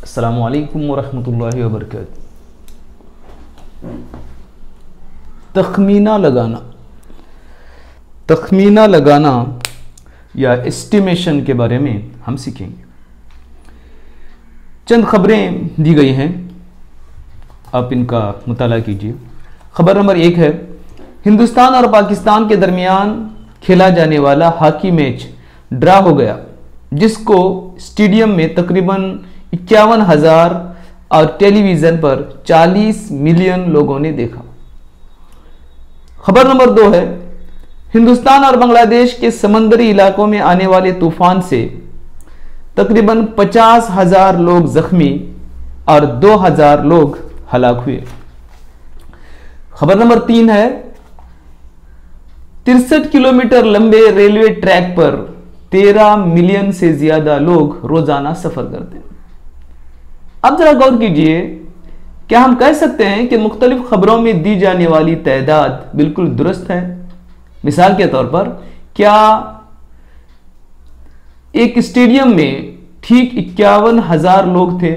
अस्सलामु अलैकुम वरहमतुल्लाहि वबरकातुहू। तखमीना लगाना या एस्टिमेशन के बारे में हम सीखेंगे। चंद खबरें दी गई हैं, आप इनका मुताला कीजिए। खबर नंबर 1 है, हिंदुस्तान और पाकिस्तान के दरमियान खेला जाने वाला हॉकी मैच ड्रा हो गया, जिसको स्टेडियम में तकरीबन 51,000 और टेलीविज़न पर 40 मिलियन लोगों ने देखा। खबर नंबर 2 है, हिंदुस्तान और बांग्लादेश के समंदरी इलाकों में आने वाले तूफान से तकरीबन 50,000 लोग जख्मी और 2,000 लोग हलाक हुए। खबर नंबर 3 है, 63 किलोमीटर लंबे रेलवे ट्रैक पर 13 मिलियन से ज्यादा लोग रोजाना सफर करते हैं। अब जरा गौर कीजिए, क्या हम कह सकते हैं कि मुख्तलिफ खबरों में दी जाने वाली तादाद बिल्कुल दुरुस्त है? मिसाल के तौर पर, क्या एक स्टेडियम में ठीक 51,000 लोग थे?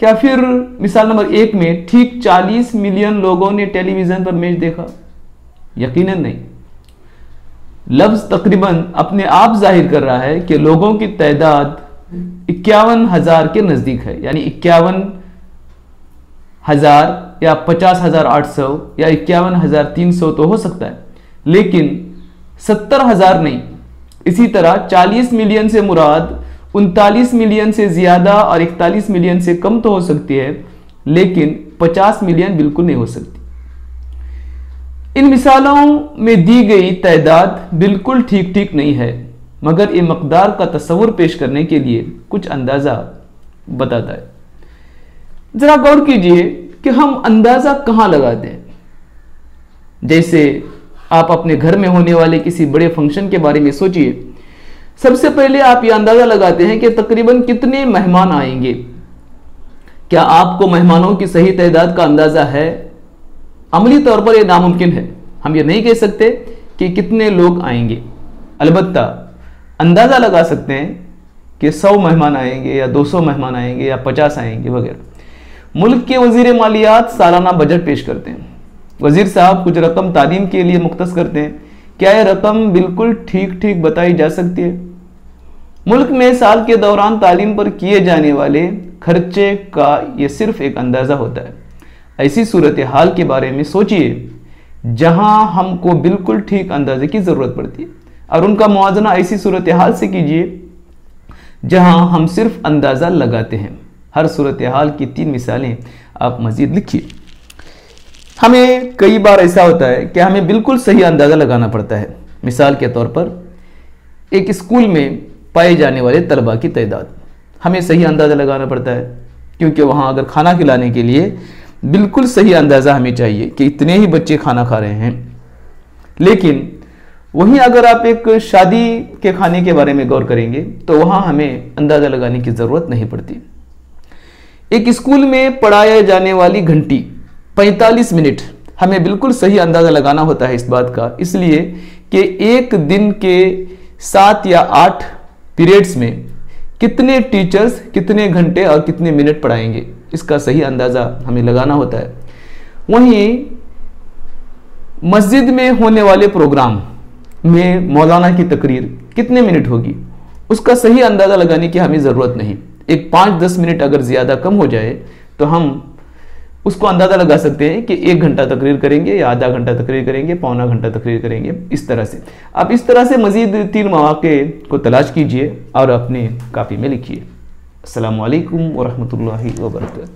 क्या फिर मिसाल नंबर 1 में ठीक 40 मिलियन लोगों ने टेलीविजन पर मैच देखा? यकीनन नहीं। लफ्ज तकरीबन अपने आप जाहिर कर रहा है कि लोगों की तादाद 51,000 के नजदीक है, यानी 51,000 या 50,800 या 51,300 तो हो सकता है, लेकिन 70,000 नहीं। इसी तरह 40 मिलियन से मुराद 39 मिलियन से ज्यादा और 41 मिलियन से कम तो हो सकती है, लेकिन 50 मिलियन बिल्कुल नहीं हो सकती। इन मिसालों में दी गई तादाद बिल्कुल ठीक ठीक नहीं है, मगर ये मकदार का तस्वुर पेश करने के लिए कुछ अंदाजा बताता है। जरा गौर कीजिए कि हम अंदाजा कहां लगाते हैं। जैसे आप अपने घर में होने वाले किसी बड़े फंक्शन के बारे में सोचिए। सबसे पहले आप यह अंदाजा लगाते हैं कि तकरीबन कितने मेहमान आएंगे। क्या आपको मेहमानों की सही तादाद का अंदाजा है? अमली तौर पर यह नामुमकिन है। हम ये नहीं कह सकते कि कितने लोग आएंगे, अलबत्ता अंदाजा लगा सकते हैं कि 100 मेहमान आएंगे या 200 मेहमान आएंगे या 50 आएंगे वगैरह। मुल्क के वजीर मालियात सालाना बजट पेश करते हैं। वजीर साहब कुछ रकम तालीम के लिए मुख्तस करते हैं। क्या यह रकम बिल्कुल ठीक ठीक बताई जा सकती है? मुल्क में साल के दौरान तालीम पर किए जाने वाले खर्चे का यह सिर्फ एक अंदाजा होता है। ऐसी सूरत हाल के बारे में सोचिए जहां हमको बिल्कुल ठीक अंदाजे की जरूरत पड़ती है, और उनका मुआवजा ऐसी सूरत हाल से कीजिए जहां हम सिर्फ अंदाजा लगाते हैं। हर सूरत हाल की 3 मिसालें आप मजीद लिखिए। हमें कई बार ऐसा होता है कि हमें बिल्कुल सही अंदाजा लगाना पड़ता है। मिसाल के तौर पर, एक स्कूल में पाए जाने वाले तलबा की तादाद हमें सही अंदाजा लगाना पड़ता है, क्योंकि वहां अगर खाना खिलाने के लिए बिल्कुल सही अंदाजा हमें चाहिए कि इतने ही बच्चे खाना खा रहे हैं। लेकिन वहीं अगर आप एक शादी के खाने के बारे में गौर करेंगे तो वहां हमें अंदाजा लगाने की जरूरत नहीं पड़ती। एक स्कूल में पढ़ाया जाने वाली घंटी 45 मिनट, हमें बिल्कुल सही अंदाजा लगाना होता है इस बात का, इसलिए कि एक दिन के 7 या 8 पीरियड्स में कितने टीचर्स कितने घंटे और कितने मिनट पढ़ाएंगे, इसका सही अंदाजा हमें लगाना होता है। वहीं मस्जिद में होने वाले प्रोग्राम में मौलाना की तकरीर कितने मिनट होगी, उसका सही अंदाजा लगाने की हमें जरूरत नहीं। एक 5-10 मिनट अगर ज्यादा कम हो जाए तो हम उसको अंदाजा लगा सकते हैं कि 1 घंटा तकरीर करेंगे या आधा घंटा तकरीर करेंगे, पौना घंटा तकरीर करेंगे। इस तरह से आप इस तरह से मजीद 3 मौके को तलाश कीजिए और अपने कापी में लिखिए। अस्सलामु अलैकुम वरहमतुल्लाहि वबरकातुहू।